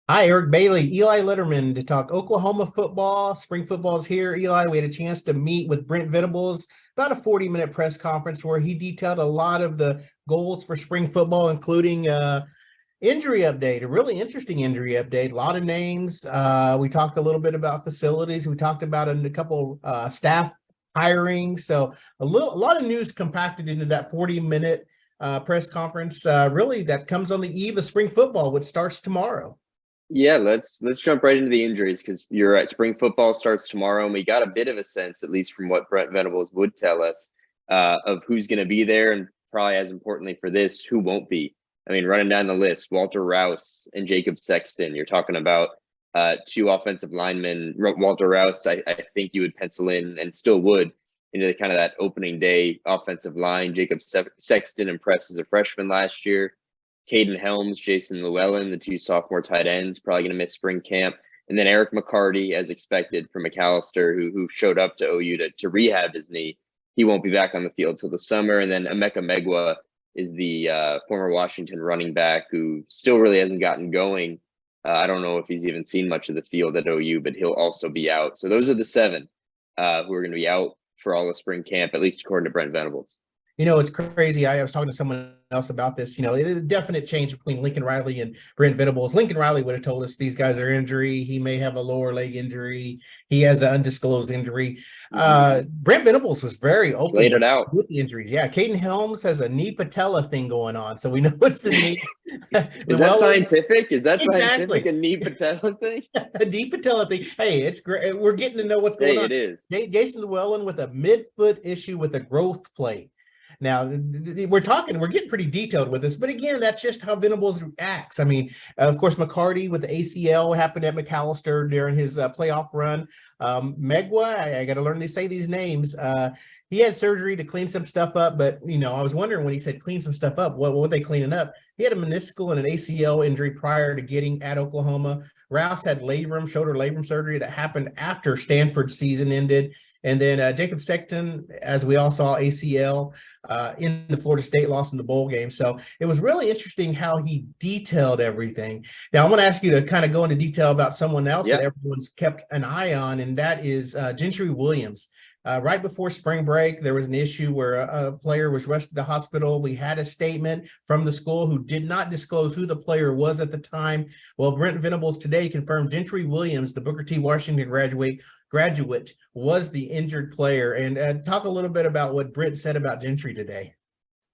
Hi, Eric Bailey, Eli Letterman to talk Oklahoma football. Spring football is here. Eli, we had a chance to meet with Brent Venables, about a 40-minute press conference where he detailed a lot of the goals for spring football, including injury update, a really interesting injury update, a lot of names. We talked a little bit about facilities. We talked about a couple staff hiring. So a lot of news compacted into that 40-minute press conference, really that comes on the eve of spring football, which starts tomorrow. Yeah, let's jump right into the injuries because you're right. Spring football starts tomorrow, and we got a bit of a sense, at least from what Brent Venables would tell us, of who's going to be there, and probably as importantly for this, who won't be. I mean, running down the list, Walter Rouse and Jacob Sexton. You're talking about two offensive linemen. Walter Rouse, I think you would pencil in and still would into the kind of that opening day offensive line. Jacob Sexton impressed as a freshman last year. Caden Helms, Jason Llewellyn, the two sophomore tight ends, probably going to miss spring camp. And then Eric McCarty, as expected from McAllister, who showed up to OU to rehab his knee. He won't be back on the field till the summer. And then Emeka Megwa is the former Washington running back who still really hasn't gotten going. I don't know if he's even seen much of the field at OU, but he'll also be out. So those are the seven who are going to be out for all of spring camp, at least according to Brent Venables. It's crazy. I was talking to someone else about this. It is a definite change between Lincoln Riley and Brent Venables. Lincoln Riley would have told us these guys are injury. He may have a lower leg injury. He has an undisclosed injury. Brent Venables was very open Laid it out. with the injuries. Yeah, Caden Helms has a knee patella thing going on, so we know it's the knee. Is that scientific? Is that Exactly scientific? A knee patella thing? a knee patella thing. Hey, it's great. We're getting to know what's going Hey, on. it is. Jason Llewellyn with a midfoot issue with a growth plate. Now we're getting pretty detailed with this, but again, that's just how Venables acts. I mean, of course, McCarty with the ACL happened at McAllister during his playoff run. Megwa, I got to learn to say these names. He had surgery to clean some stuff up, but I was wondering when he said clean some stuff up, what were they cleaning up? He had a meniscal and an ACL injury prior to getting at Oklahoma. Rouse had shoulder labrum surgery that happened after Stanford's season ended. And then Jacob Sexton, as we all saw, ACL in the Florida State loss in the bowl game. So it was really interesting how he detailed everything. Now, I'm going to ask you to kind of go into detail about someone else that everyone's kept an eye on, and that is Gentry Williams. Right before spring break, there was an issue where a player was rushed to the hospital. We had a statement from the school who did not disclose who the player was at the time. Well, Brent Venables today confirmed Gentry Williams, the Booker T. Washington graduate, was the injured player. And talk a little bit about what Brent said about Gentry today.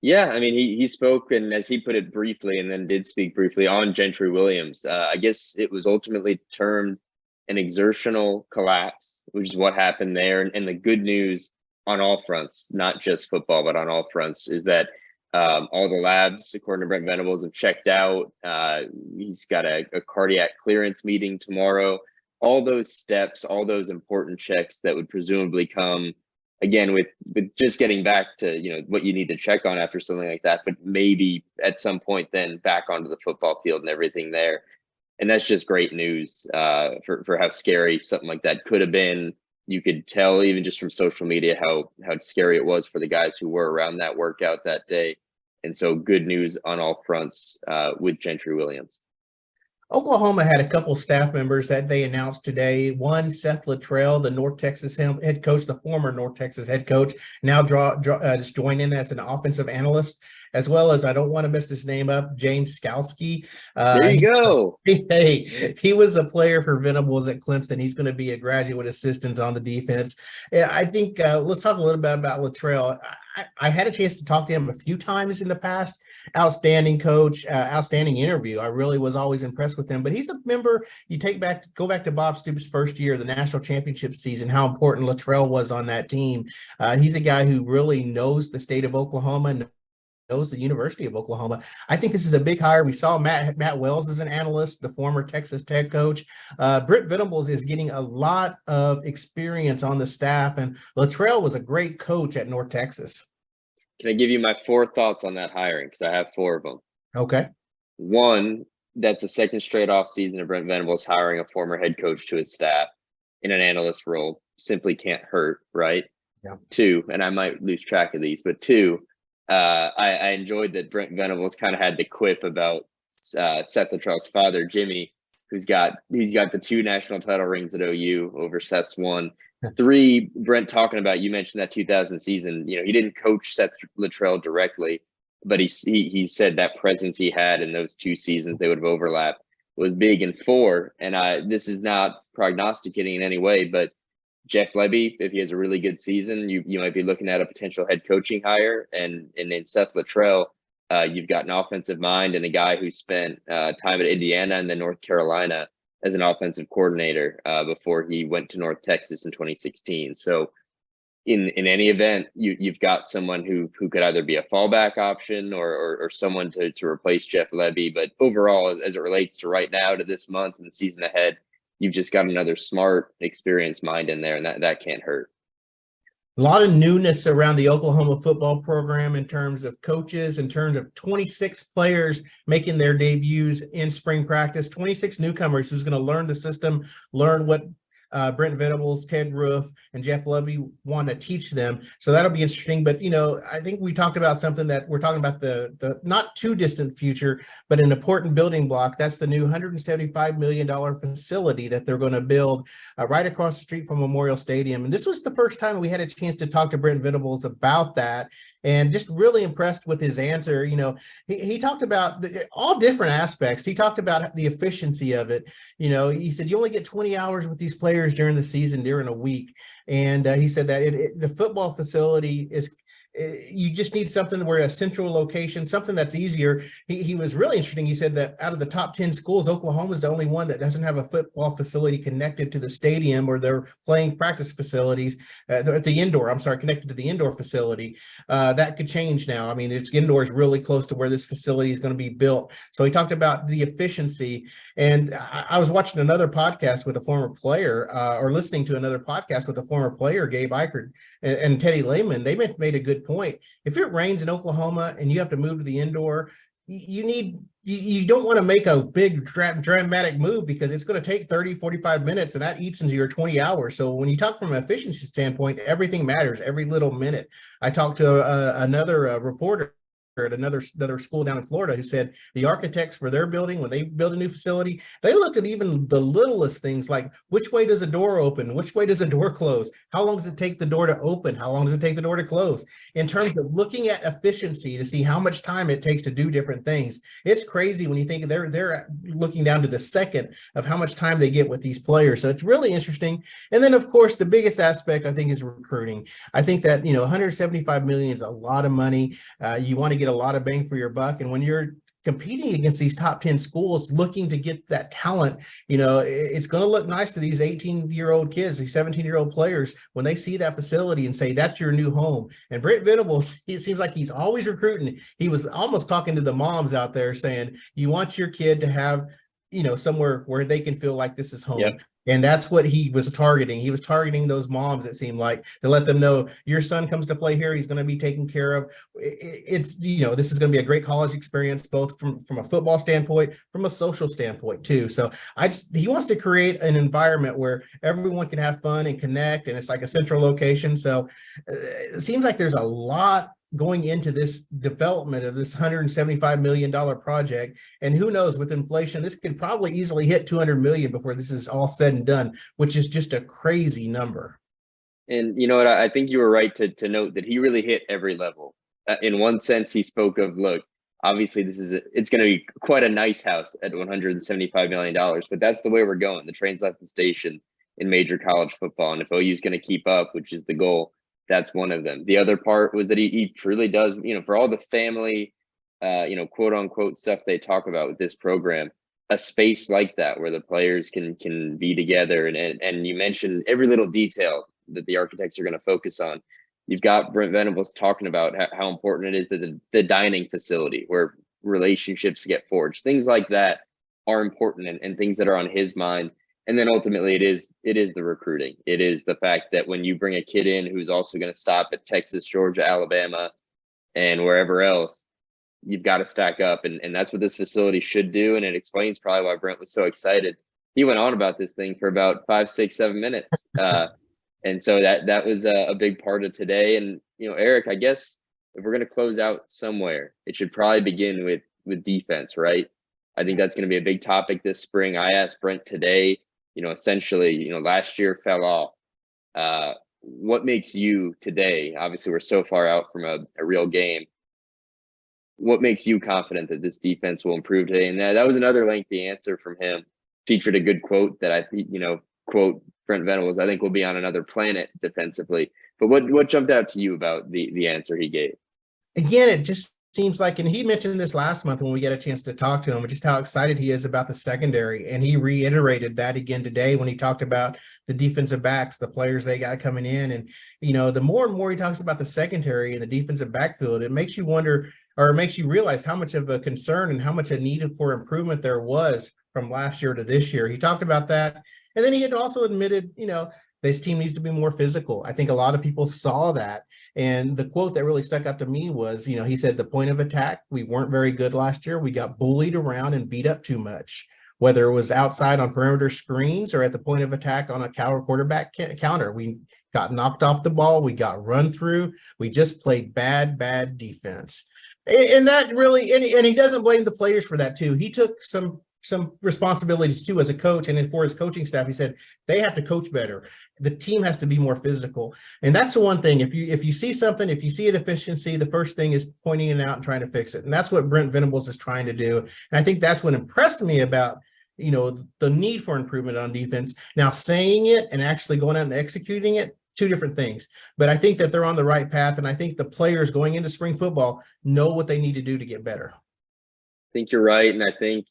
Yeah, I mean, he spoke, and as he put it briefly, and then did speak briefly on Gentry Williams. I guess it was ultimately termed an exertional collapse, which is what happened there. And the good news on all fronts, not just football, but on all fronts, is that all the labs, according to Brent Venables, have checked out. He's got a cardiac clearance meeting tomorrow. All those steps, all those important checks that would presumably come again with just getting back to what you need to check on after something like that, but maybe at some point then back onto the football field and everything there. And that's just great news for how scary something like that could have been. You could tell even just from social media how scary it was for the guys who were around that workout that day. And so good news on all fronts with Gentry Williams. Oklahoma had a couple staff members that they announced today. One, Seth Latrell, the North Texas head coach, the former North Texas head coach, now just joined in as an offensive analyst, as well as, I don't want to mess this name up, James Skalski. There you go. He was a player for Venables at Clemson. He's going to be a graduate assistant on the defense. I think let's talk a little bit about Latrell. I had a chance to talk to him a few times in the past. Outstanding coach, outstanding interview. I really was always impressed with him. But he's a member. Go back to Bob Stoops' first year, the national championship season, how important Latrell was on that team. He's a guy who really knows the state of Oklahoma, knows the University of Oklahoma. I think this is a big hire. We saw Matt Wells as an analyst, the former Texas Tech coach. Brent Venables is getting a lot of experience on the staff, and Latrell was a great coach at North Texas. Can I give you my 4 thoughts on that hiring? Because I have 4 of them. Okay. One, that's a second straight off season of Brent Venables hiring a former head coach to his staff in an analyst role. Simply can't hurt, right? Yeah. 2, and I might lose track of these, but 2, I enjoyed that Brent Venables kind of had the quip about Seth Latrell's father, Jimmy, he's got the 2 national title rings at OU over Seth's one. 3, Brent, talking about, you mentioned that 2000 season, he didn't coach Seth Latrell directly, but he said that presence he had in those 2 seasons, they would have overlapped, was big. In 4, and this is not prognosticating in any way, but Jeff Lebby, if he has a really good season, you might be looking at a potential head coaching hire. And in Seth Latrell, you've got an offensive mind and a guy who spent time at Indiana and then North Carolina as an offensive coordinator before he went to North Texas in 2016. So in any event, you've got someone who could either be a fallback option or someone to replace Jeff Lebby. But overall, as it relates to right now, to this month and the season ahead, you've just got another smart, experienced mind in there, and that can't hurt. A lot of newness around the Oklahoma football program in terms of coaches, in terms of 26 players making their debuts in spring practice, 26 newcomers who's going to learn the system, learn what Brent Venables, Ted Roof, and Jeff Lovey want to teach them. So that'll be interesting. But, I think we talked about something that we're talking about the not too distant future, but an important building block. That's the new $175 million facility that they're going to build right across the street from Memorial Stadium. And this was the first time we had a chance to talk to Brent Venables about that. And just really impressed with his answer. He talked about all different aspects. He talked about the efficiency of it. He said you only get 20 hours with these players during the season, during a week. And he said that the football facility is, you just need something where a central location, something that's easier. He was really interesting. He said that out of the top 10 schools, Oklahoma is the only one that doesn't have a football facility connected to the stadium or their playing practice facilities at the indoor. Connected to the indoor facility. That could change now. I mean, it's indoor is really close to where this facility is going to be built. So he talked about the efficiency. And I was watching another podcast with a former player, or listening to another podcast with a former player, Gabe Eichert and Teddy Lehman. They made a good point. If it rains in Oklahoma and you have to move to the indoor, you don't want to make a big dramatic move because it's going to take 30, 45 minutes and that eats into your 20 hours. So when you talk from an efficiency standpoint, everything matters, every little minute. I talked to another reporter at another school down in Florida who said the architects for their building, when they build a new facility, they looked at even the littlest things like which way does a door open? Which way does a door close? How long does it take the door to open? How long does it take the door to close? In terms of looking at efficiency to see how much time it takes to do different things. It's crazy when you think they're looking down to the second of how much time they get with these players. So it's really interesting. And then, of course, the biggest aspect, I think, is recruiting. I think that, $175 million is a lot of money. You want to get a lot of bang for your buck. And when you're competing against these top 10 schools looking to get that talent, it's going to look nice to these 18-year-old kids, these 17-year-old players, when they see that facility and say, that's your new home. And Brent Venables, it seems like he's always recruiting. He was almost talking to the moms out there saying, you want your kid to have, somewhere where they can feel like this is home. Yep. And that's what he was targeting. He was targeting those moms, it seemed like, to let them know your son comes to play here. He's going to be taken care of. It's, this is going to be a great college experience, both from a football standpoint, from a social standpoint too. So he wants to create an environment where everyone can have fun and connect. And it's like a central location. So it seems like there's a lot going into this development of this $175 million project. And who knows, with inflation, this could probably easily hit 200 million before this is all said and done, which is just a crazy number. And you know what, I think you were right to note that he really hit every level. In one sense, he spoke of, look, obviously it's going to be quite a nice house at $175 million, but that's the way we're going. The train's left the station in major college football. And if OU is going to keep up, which is the goal, that's one of them. The other part was that he truly does, for all the family, quote unquote stuff they talk about with this program, a space like that where the players can be together. And you mentioned every little detail that the architects are going to focus on. You've got Brent Venables talking about how important it is that the dining facility where relationships get forged, things like that are important and things that are on his mind. And then ultimately it is the recruiting. It is the fact that when you bring a kid in who's also going to stop at Texas, Georgia, Alabama, and wherever else, you've got to stack up. And that's what this facility should do. And it explains probably why Brent was so excited. He went on about this thing for about 5, 6, 7 minutes. And so that was a big part of today. And, Eric, I guess if we're going to close out somewhere, it should probably begin with defense, right? I think that's going to be a big topic this spring. I asked Brent today, essentially, last year fell off. What makes you today, obviously we're so far out from a real game, what makes you confident that this defense will improve today? And that was another lengthy answer from him. Featured a good quote that quote Brent Venables, I think will be on another planet defensively. But what jumped out to you about the answer he gave? Again, it just seems like, and he mentioned this last month when we get a chance to talk to him, just how excited he is about the secondary. And he reiterated that again today when he talked about the defensive backs, the players they got coming in. And, the more and more he talks about the secondary and the defensive backfield, it makes you wonder, or it makes you realize how much of a concern and how much a need for improvement there was from last year to this year. He talked about that. And then he had also admitted, this team needs to be more physical. I think a lot of people saw that. And the quote that really stuck out to me was, he said, the point of attack, we weren't very good last year. We got bullied around and beat up too much, whether it was outside on perimeter screens or at the point of attack on a quarterback counter. We got knocked off the ball. We got run through. We just played bad defense. And that really, and he doesn't blame the players for that too. He took some responsibility too as a coach, and for his coaching staff, he said they have to coach better. The team has to be more physical, and that's the one thing. If you see something, if you see a deficiency, the first thing is pointing it out and trying to fix it, and that's what Brent Venables is trying to do. And I think that's what impressed me about the need for improvement on defense. Now, saying it and actually going out and executing it, two different things. But I think that they're on the right path, and I think the players going into spring football know what they need to do to get better. I think you're right. And I think,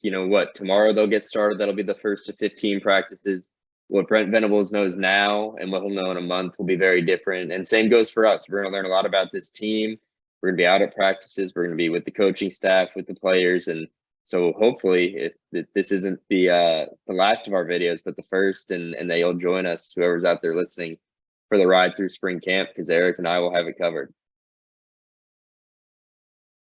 tomorrow they'll get started. That'll be the first of 15 practices. What Brent Venables knows now and what he'll know in a month will be very different. And same goes for us. We're going to learn a lot about this team. We're going to be out at practices. We're going to be with the coaching staff, with the players. And so hopefully if this isn't the last of our videos, but the first, and that you'll join us, whoever's out there listening, for the ride through spring camp, because Eric and I will have it covered.